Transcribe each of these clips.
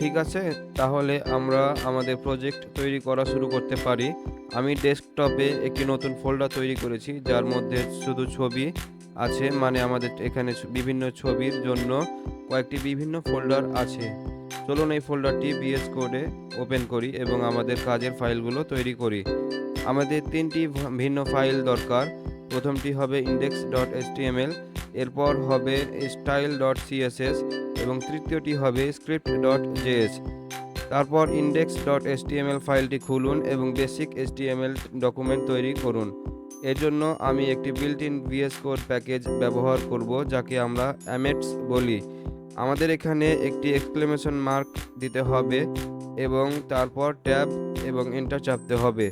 ঠিক আছে, তাহলে আমরা আমাদের প্রজেক্ট তৈরি করা শুরু করতে পারি। আমি ডেস্কটপে একটি নতুন ফোল্ডার তৈরি করেছি যার মধ্যে শুধু ছবি আছে, মানে আমাদের এখানে বিভিন্ন ছবির জন্য কয়েকটি বিভিন্ন ফোল্ডার আছে। চলুন এই ফোল্ডারটি ভিএস কোডে ওপেন করি এবং আমাদের কাজের ফাইলগুলো তৈরি করি। আমাদের তিনটি ভিন্ন ফাইল দরকার। প্রথমটি হবে index.html, এরপর হবে style.css এবং তৃতীয়টি হবে script.js। তারপর index.html ফাইলটি খুলুন এবং বেসিক HTML ডকুমেন্ট তৈরি করুন। এর জন্য আমি একটি built in VS code package ব্যবহার করব যাকে আমরা অ্যামেটস বলি। আমাদের এখানে একটি এক্সক্লেমেশন মার্ক দিতে হবে এবং তারপর ট্যাব এবং এন্টার চাপতে হবে।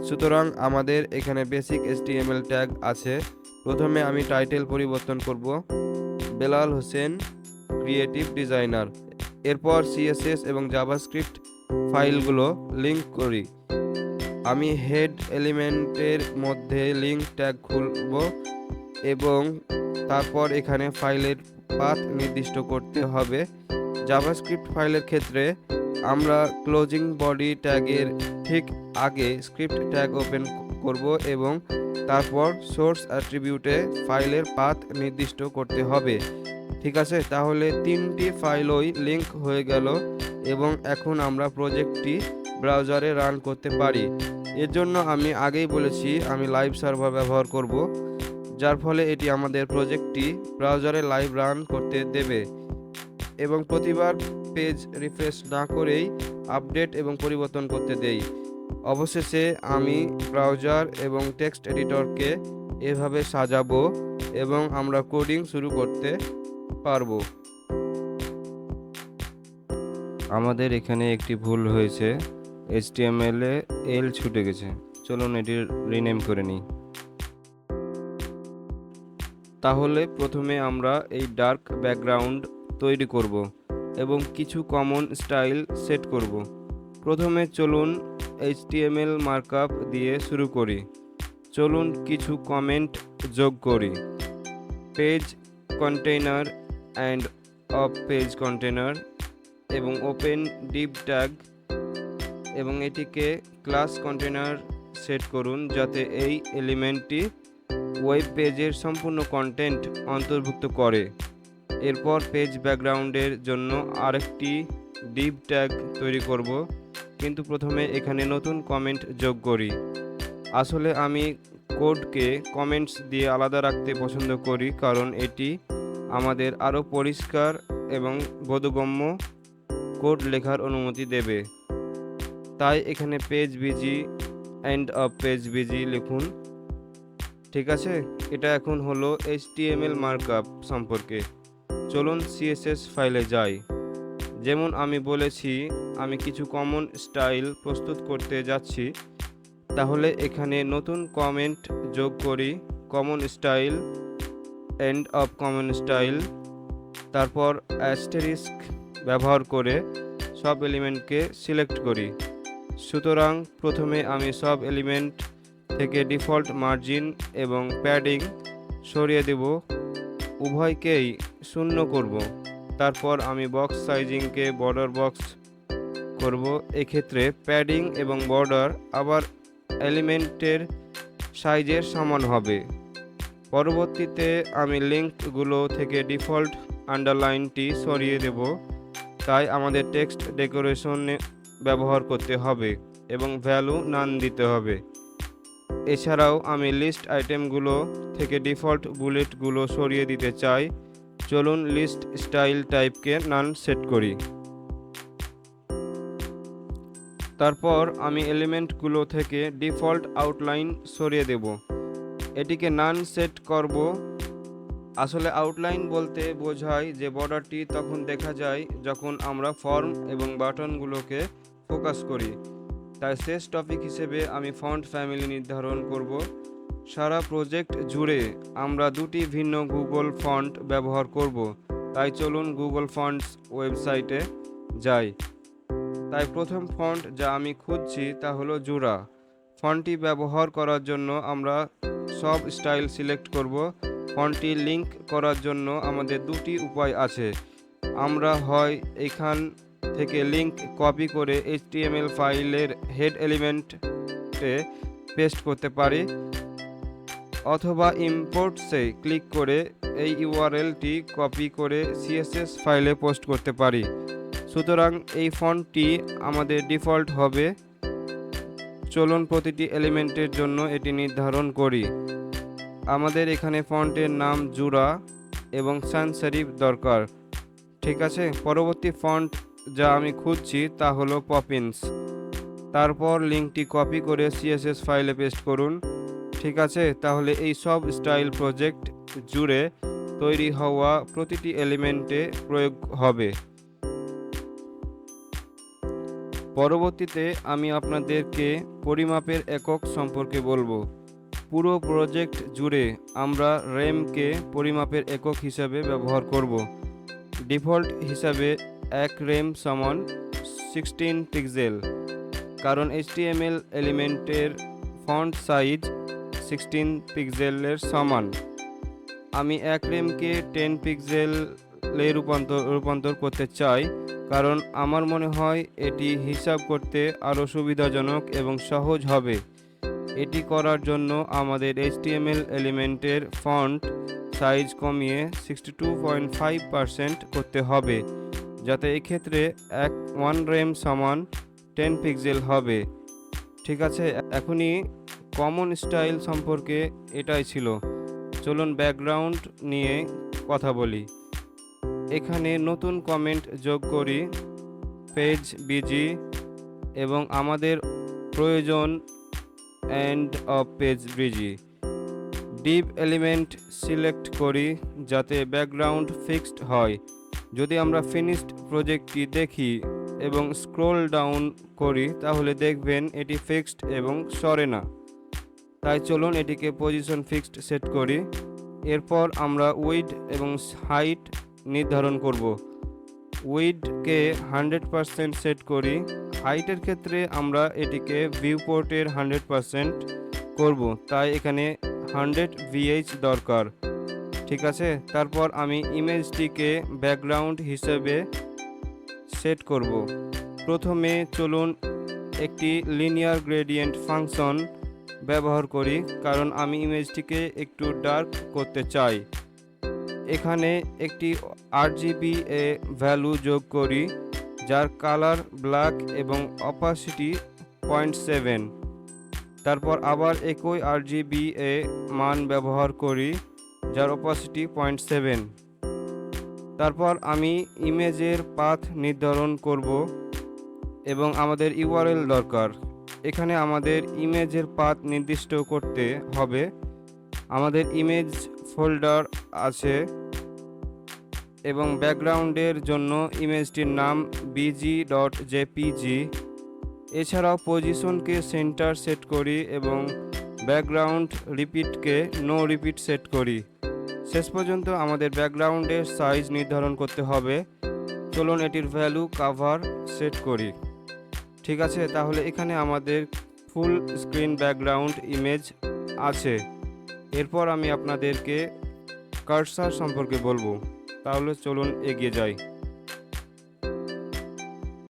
সুতরাং আমাদের এখানে বেসিক HTML ট্যাগ আছে। প্রথমে আমি টাইটেল পরিবর্তন করব, বেলাল হোসেন ক্রিয়েটিভ ডিজাইনার। এরপর CSS এবং জাভাস্ক্রিপ্ট ফাইলগুলো লিংক করি। আমি হেড এলিমেন্টের মধ্যে লিংক ট্যাগ খুলব এবং তারপর এখানে ফাইলের পাথ নির্দিষ্ট করতে হবে। জাভাস্ক্রিপ্ট ফাইলের ক্ষেত্রে আমরা ক্লোজিং বডি ট্যাগের ঠিক আগে স্ক্রিপ্ট ট্যাগ ওপেন করব এবং তারপর সোর্স অ্যাট্রিবিউটে ফাইলের পাথ নির্দিষ্ট করতে হবে। ঠিক আছে, তাহলে তিনটি ফাইলই লিংক হয়ে গেল এবং এখন আমরা প্রজেক্টটি ব্রাউজারে রান করতে পারি। এর জন্য আমি আগেই বলেছি আমি লাইভ সার্ভার ব্যবহার করব, যার ফলে এটি আমাদের প্রজেক্টটি ব্রাউজারে লাইভ রান করতে দেবে এবং প্রতিবার পেজ রিফ্রেশ না করেই আপডেট এবং পরিবর্তন করতে দেই। অবশেষে আমি ব্রাউজার এবং টেক্সট এডিটরকে এভাবে সাজাবো এবং আমরা কোডিং শুরু করতে পারবো। আমাদের এখানে একটি ভুল হয়েছে, HTML এ এল ছুটে গেছে। চলুন এটি রিনেম করে নিই। তাহলে প্রথমে আমরা এই ডার্ক ব্যাকগ্রাউন্ড তৈরি করব এবং কিছু কমন স্টাইল সেট করব। প্রথমে চলুন HTML মার্কআপ দিয়ে শুরু করি। চলুন কিছু কমেন্ট যোগ করি। Page container and of page container এবং ওপেন ডিভ ট্যাগ এবং এটিকে ক্লাস কন্টেইনার সেট করুন যাতে এই এলিমেন্টটি ওয়েব পেজের সম্পূর্ণ কন্টেন্ট অন্তর্ভুক্ত করে। এরপর পেজ ব্যাকগ্রাউন্ডের জন্য আরেকটি ডিভ ট্যাগ তৈরি করব, কিন্তু প্রথমে এখানে নতুন কমেন্ট যোগ করি। আসলে আমি কোডকে কমেন্টস দিয়ে আলাদা রাখতে পছন্দ করি কারণ এটি আমাদের আরও পরিষ্কার এবং বোধগম্য কোড লেখার অনুমতি দেবে। তাই এখানে page busy end of page busy লিখুন। ঠিক আছে, এটা এখন হলো HTML মার্কআপ সম্পর্কে। চলুন CSS ফাইলে যাই। যেমন আমি বলেছি আমি কিছু কমন স্টাইল প্রস্তুত করতে যাচ্ছি, তাহলে এখানে নতুন কমেন্ট যোগ করি। Common style, end of common style, তারপর অ্যাস্টেরিস্ক ব্যবহার করে সব এলিমেন্টকে সিলেক্ট করি। সুতরাং প্রথমে আমি সব এলিমেন্ট থেকে ডিফল্ট মার্জিন এবং প্যাডিং সরিয়ে দেব, উভয়কেই 0 করব। তারপর আমি বক্স সাইজিংকে বর্ডার বক্স করব। এক্ষেত্রে প্যাডিং এবং বর্ডার আবার এলিমেন্টের সাইজের সমান হবে। পরবর্তীতে আমি লিঙ্কগুলো থেকে ডিফল্ট আন্ডারলাইনটি সরিয়ে দেব, তাই আমাদের টেক্সট ডেকোরেশনে ব্যবহার করতে হবে এবং ভ্যালু নান দিতে হবে। এছাড়াও আমি লিস্ট আইটেমগুলো থেকে ডিফল্ট বুলেটগুলো সরিয়ে দিতে চাই। চলুন লিস্ট স্টাইল টাইপকে নান সেট করি। তারপর আমি এলিমেন্টগুলো থেকে ডিফল্ট আউটলাইন সরিয়ে দেব, এটিকে নান সেট করব। আসলে আউটলাইন বলতে বোঝায় যে বর্ডারটি তখন দেখা যায় যখন আমরা ফর্ম এবং বাটনগুলোকে ফোকাস করি। তাই শেষ টপিক হিসেবে আমি ফন্ট ফ্যামিলি নির্ধারণ করব। সারা প্রজেক্ট জুড়ে আমরা দুটি ভিন্ন গুগল ফন্ট ব্যবহার করব, তাই চলুন গুগল ফন্টস ওয়েবসাইটে যাই। তাই প্রথম ফন্ট যা আমি খুঁজছি তা হলো জুরা। ফন্টটি ব্যবহার করার জন্য আমরা সব স্টাইল সিলেক্ট করব। ফন্টটি লিংক করার জন্য আমাদের দুটি উপায় আছে। আমরা হয় এখান থেকে লিংক কপি করে এইচটিএমএল ফাইলের হেড এলিমেন্টে পেস্ট করতে পারি, অথবা ইম্পোর্টসে ক্লিক করে এই ইউআরএলটি কপি করে সিএসএস ফাইলে পোস্ট করতে পারি। সুতরাং এই ফন্টটি আমাদের ডিফল্ট হবে। চলুন প্রতিটি এলিমেন্টের জন্য এটি নির্ধারণ করি। আমাদের এখানে ফন্টের নাম জুরা এবং সান সেরিফ দরকার। ঠিক আছে, পরবর্তী ফন্ট যা আমি খুঁজছি তা হলো পপিন্স। তারপর লিঙ্কটি কপি করে সিএসএস ফাইলে পেস্ট করুন। ঠিক আছে, তাহলে এই সব স্টাইল প্রজেক্ট জুড়ে তৈরি হওয়া প্রতিটি এলিমেন্টে প্রয়োগ হবে। পরবর্তীতে আমি আপনাদেরকে পরিমাপের একক সম্পর্কে বলবো। পুরো প্রজেক্ট জুড়ে আমরা রেমকে পরিমাপের একক হিসাবে ব্যবহার করব। ডিফল্ট হিসাবে এক রেম সমান 16 পিক্সেল, কারণ এইচটিএমএল এলিমেন্টের ফন্ট সাইজ 16 পিক্সেলের সমান। আমি এক রেমকে 10 পিক্সেলে রূপান্তর করতে চাই, কারণ আমার মনে হয় এটি হিসাব করতে আরও সুবিধাজনক এবং সহজ হবে। এটি করার জন্য আমাদের এইচটিএমএল এলিমেন্টের ফন্ট সাইজ কমিয়ে 62.5% করতে হবে, যাতে এক্ষেত্রে 1 রেম সমান 10 পিক্সেল হবে। ঠিক আছে, এখনই কমন স্টাইল সম্পর্কে এটাই ছিল। চলুন ব্যাকগ্রাউন্ড নিয়ে কথা বলি। এখানে নতুন কমেন্ট যোগ করি, পেজ বিজি, এবং আমাদের প্রয়োজন end of page busy. Deep element select করি যাতে ব্যাকগ্রাউন্ড ফিক্সড হয়। যদি আমরা ফিনিশড প্রজেক্টটি দেখি এবং স্ক্রোল ডাউন করি তাহলে দেখবেন এটি ফিক্সড এবং সরে না। তাই চলুন এটিকে পজিশন ফিক্সড সেট করি। এরপর আমরা উইডথ এবং হাইট নির্ধারণ করব। উইডথকে 100% সেট করি। হাইটের ক্ষেত্রে আমরা এটিকে ভিউপোর্টের 100% করব, তাই এখানে 100 VH দরকার। ঠিক আছে, তারপর আমি ইমেজটিকে ব্যাকগ্রাউন্ড হিসেবে সেট করব। প্রথমে চলুন একটি লিনিয়ার গ্রেডিয়েন্ট ফাংশন ব্যবহার করি, কারণ আমি ইমেজটিকে একটু ডার্ক করতে চাই। এখানে একটি RGB ভ্যালু যোগ করি, যার কালার ব্ল্যাক এবং অপাসিটি 0.7। তারপর আবার একই RGB মান ব্যবহার করি, যার অপাসিটি 0.7। তারপর আমি ইমেজের পাথ নির্ধারণ করব এবং আমাদের ইউআরএল দরকার। এখানে আমাদের ইমেজের পাথ নির্দিষ্ট করতে হবে। আমাদের ইমেজ ফোল্ডার আছে এবং ব্যাকগ্রাউন্ডের জন্য ইমেজটির নাম bg.jpg। এছাড়াও পজিশনকে সেন্টার সেট করি এবং ব্যাকগ্রাউন্ড রিপিটকে নো রিপিট সেট করি। শেষ পর্যন্ত আমাদের ব্যাকগ্রাউন্ডের সাইজ নির্ধারণ করতে হবে। চলুন এটির ভ্যালু কাভার সেট করি। ঠিক আছে, তাহলে এখানে আমাদের ফুল স্ক্রিন ব্যাকগ্রাউন্ড ইমেজ আছে। এরপর আমি আপনাদেরকে কার্সার সম্পর্কে বলবো, তাহলে চলুন এগিয়ে যাই।